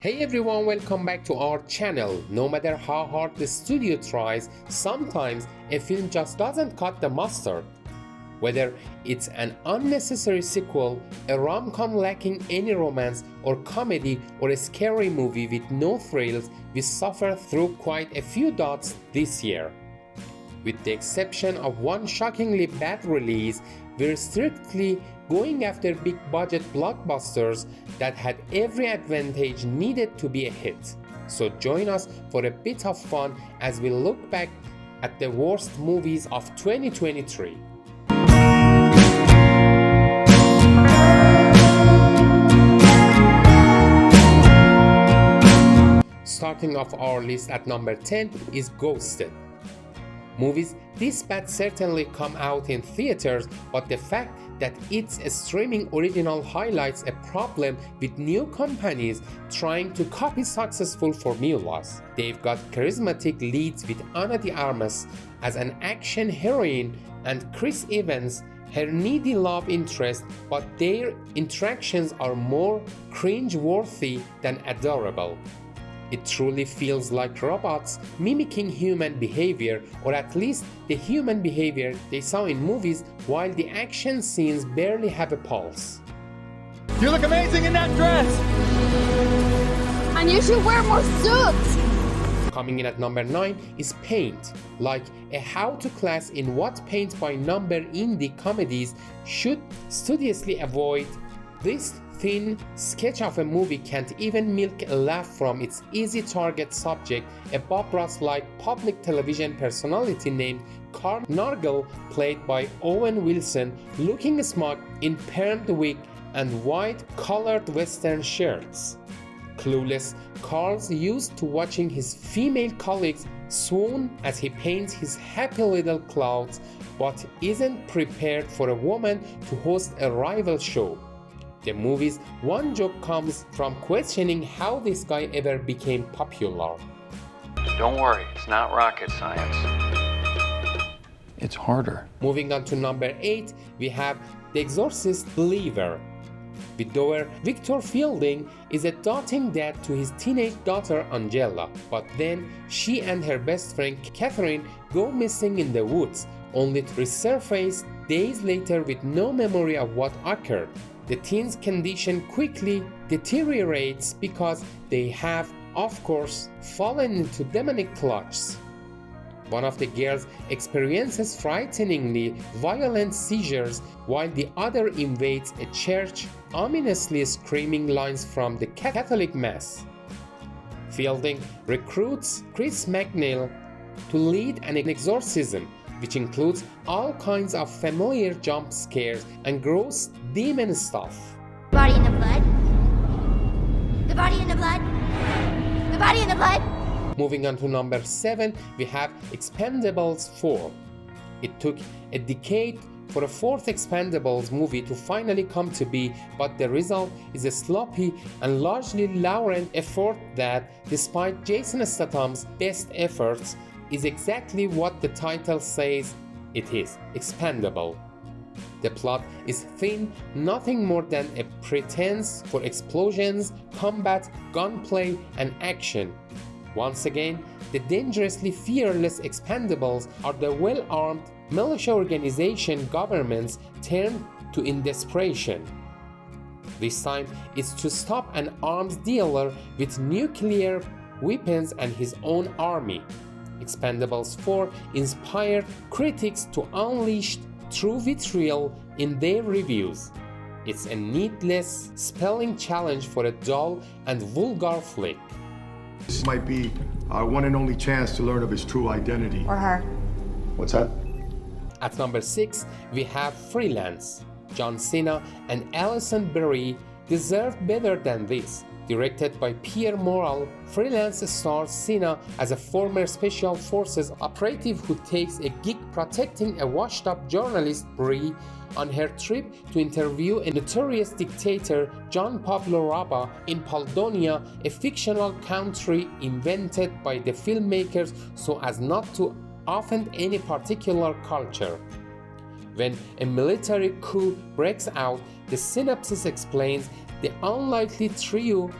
Hey everyone, welcome back to our channel. No matter how hard the studio tries, sometimes a film just doesn't cut the mustard. Whether it's an unnecessary sequel, a rom-com lacking any romance or comedy, or a scary movie with no thrills, we suffered through quite a few dots this year. With the exception of one shockingly bad release, we're strictly going after big budget blockbusters that had every advantage needed to be a hit. So join us for a bit of fun as we look back at the worst movies of 2023. Starting off our list at number 10 is Ghosted. Movies this bad certainly come out in theaters, but the fact that it's a streaming original highlights a problem with new companies trying to copy successful formulas. They've got charismatic leads with Ana de Armas as an action heroine and Chris Evans, her needy love interest, but their interactions are more cringe-worthy than adorable. It truly feels like robots mimicking human behavior, or at least the human behavior they saw in movies, while the action scenes barely have a pulse. You look amazing in that dress! And you should wear more suits! Coming in at number 9 is Paint. Like a how-to class in what paint-by-number indie comedies should studiously avoid, this thin sketch of a movie can't even milk a laugh from its easy target subject, a Bob Ross-like public television personality named Carl Nargle, played by Owen Wilson, looking smug in permed wig and white collared western shirts. Clueless, Carl's used to watching his female colleagues swoon as he paints his happy little clouds, but isn't prepared for a woman to host a rival show. The movie's one joke comes from questioning how this guy ever became popular. Don't worry, it's not rocket science. It's harder. Moving on to number 8, we have The Exorcist Believer. Widower Victor Fielding is a doting dad to his teenage daughter Angela, but then she and her best friend Catherine go missing in the woods, only to resurface days later with no memory of what occurred. The teen's condition quickly deteriorates because they have, of course, fallen into demonic clutches. One of the girls experiences frighteningly violent seizures, while the other invades a church, ominously screaming lines from the Catholic Mass. Fielding recruits Chris McNeil to lead an exorcism, which includes all kinds of familiar jump scares and gross demon stuff. Body in the blood. The body in the blood. The body in the blood. Moving on to number 7, we have Expendables 4. It took a decade for a fourth Expendables movie to finally come to be, but the result is a sloppy and largely laurent effort that, despite Jason Statham's best efforts, is exactly what the title says it is: expendable. The plot is thin, nothing more than a pretense for explosions, combat, gunplay, and action. Once again, the dangerously fearless Expendables are the well-armed militia organization governments turned to in desperation. This time, it's to stop an arms dealer with nuclear weapons and his own army. Expendables 4 inspired critics to unleash true vitriol in their reviews. It's a needless spelling challenge for a dull and vulgar flick. This might be our one and only chance to learn of his true identity. Or her. What's that? At number 6, we have Freelance. John Cena and Alison Brie deserve better than this. Directed by Pierre Morel, Freelance stars Cena as a former Special Forces operative who takes a gig protecting a washed-up journalist, Brie, on her trip to interview a notorious dictator, John Pablo Raba, in Polonia, a fictional country invented by the filmmakers so as not to offend any particular culture. When a military coup breaks out, the synopsis explains the unlikely trio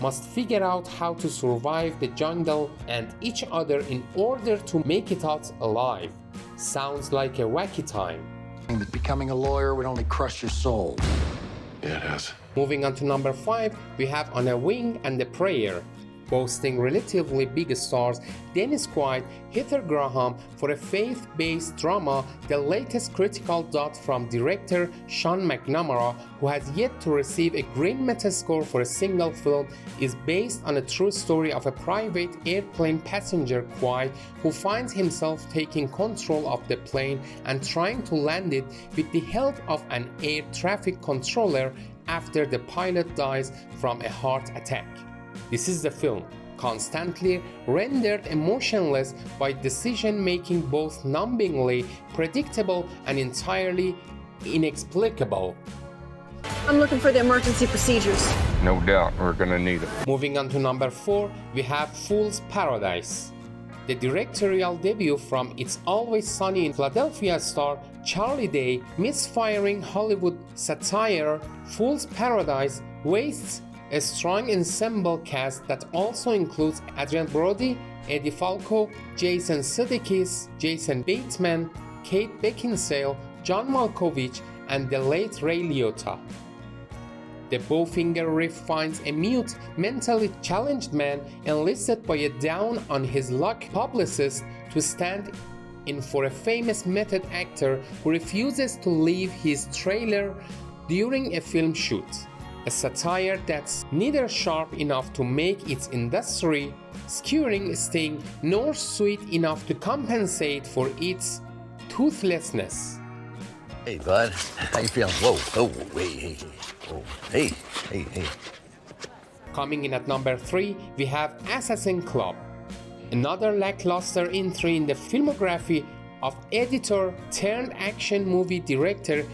must figure out how to survive the jungle and each other in order to make it out alive. Sounds like a wacky time. That becoming a lawyer would only crush your soul. Yeah, it has. Moving on to number 5, we have On a Wing and a Prayer. Boasting relatively big stars Dennis Quaid, Heather Graham for a faith-based drama, the latest critical dot from director Sean McNamara, who has yet to receive a Green Metascore for a single film, is based on a true story of a private airplane passenger Quaid who finds himself taking control of the plane and trying to land it with the help of an air traffic controller after the pilot dies from a heart attack. This is the film, constantly rendered emotionless by decision-making both numbingly predictable and entirely inexplicable. I'm looking for the emergency procedures. No doubt we're gonna need them. Moving on to number 4, we have Fool's Paradise. The directorial debut from It's Always Sunny in Philadelphia star Charlie Day, misfiring Hollywood satire, Fool's Paradise wastes a strong ensemble cast that also includes Adrian Brody, Eddie Falco, Jason Sudeikis, Jason Bateman, Kate Beckinsale, John Malkovich, and the late Ray Liotta. The Bowfinger Reef finds a mute, mentally challenged man enlisted by a down-on-his-luck publicist to stand in for a famous method actor who refuses to leave his trailer during a film shoot. A satire that's neither sharp enough to make its industry skewering sting nor sweet enough to compensate for its toothlessness. Hey, bud. How you feeling? Whoa, oh, hey. Oh, hey. Coming in at number 3, we have Assassin Club. Another lackluster entry in the filmography of editor-turned-action movie director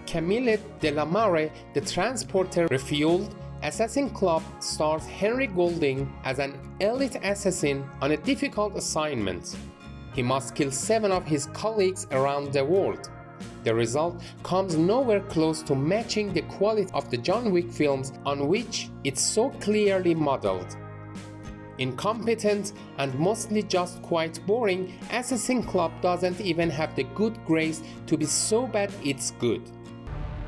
Camille Delamare. The Transporter refueled Assassin Club stars Henry Golding as an elite assassin on a difficult assignment. He must kill 7 of his colleagues around the world. The result comes nowhere close to matching the quality of the John Wick films on which it's so clearly modeled. Incompetent and mostly just quite boring, Assassin Club doesn't even have the good grace to be so bad it's good.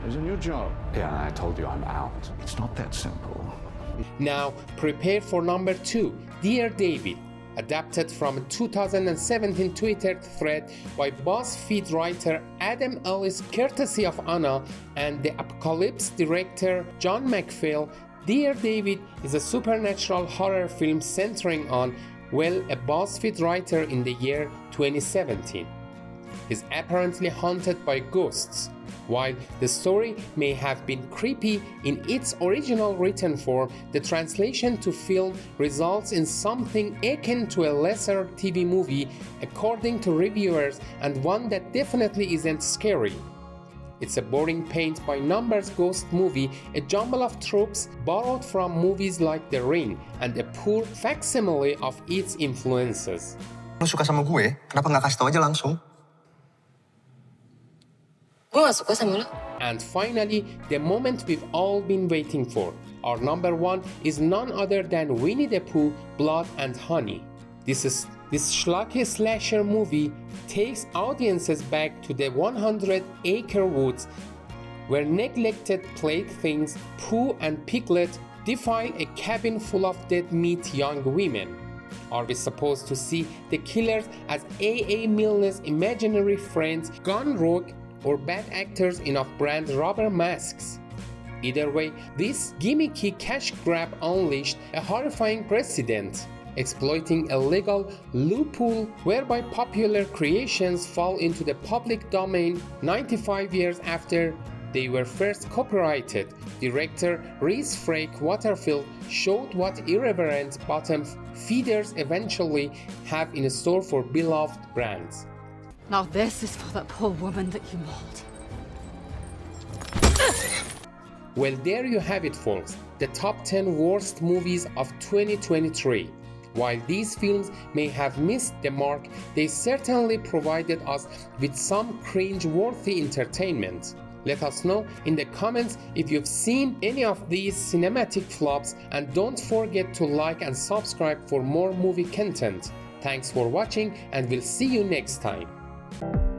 There's a new job. Yeah, I told you I'm out. It's not that simple. Now prepare for number 2, Dear David, adapted from a 2017 Twitter thread by BuzzFeed writer Adam Ellis courtesy of Anna and the Apocalypse director John McPhail. Dear David is a supernatural horror film centering on, well, a BuzzFeed writer in the year 2017. He's apparently haunted by ghosts. While the story may have been creepy in its original written form, the translation to film results in something akin to a lesser TV movie, according to reviewers, and one that definitely isn't scary. It's a boring paint-by-numbers ghost movie, a jumble of tropes borrowed from movies like The Ring, and a poor facsimile of its influences. Lu suka sama gue, kenapa nggak kasih tau aja langsung? And finally, the moment we've all been waiting for. Our number 1 is none other than Winnie the Pooh, Blood and Honey. This schlocky slasher movie takes audiences back to the 100-acre woods where neglected playthings Pooh and Piglet defile a cabin full of dead meat young women. Are we supposed to see the killers as A.A. Milne's imaginary friends gone rogue, or bad actors in off-brand rubber masks? Either way, this gimmicky cash grab unleashed a horrifying precedent, exploiting a legal loophole whereby popular creations fall into the public domain 95 years after they were first copyrighted. Director Reese Frake Waterfield showed what irreverent bottom feeders eventually have in store for beloved brands. Now this is for that poor woman that you mauled. Well, there you have it, folks, the top 10 worst movies of 2023. While these films may have missed the mark, they certainly provided us with some cringe-worthy entertainment. Let us know in the comments if you've seen any of these cinematic flops, and don't forget to like and subscribe for more movie content. Thanks for watching, and we'll see you next time.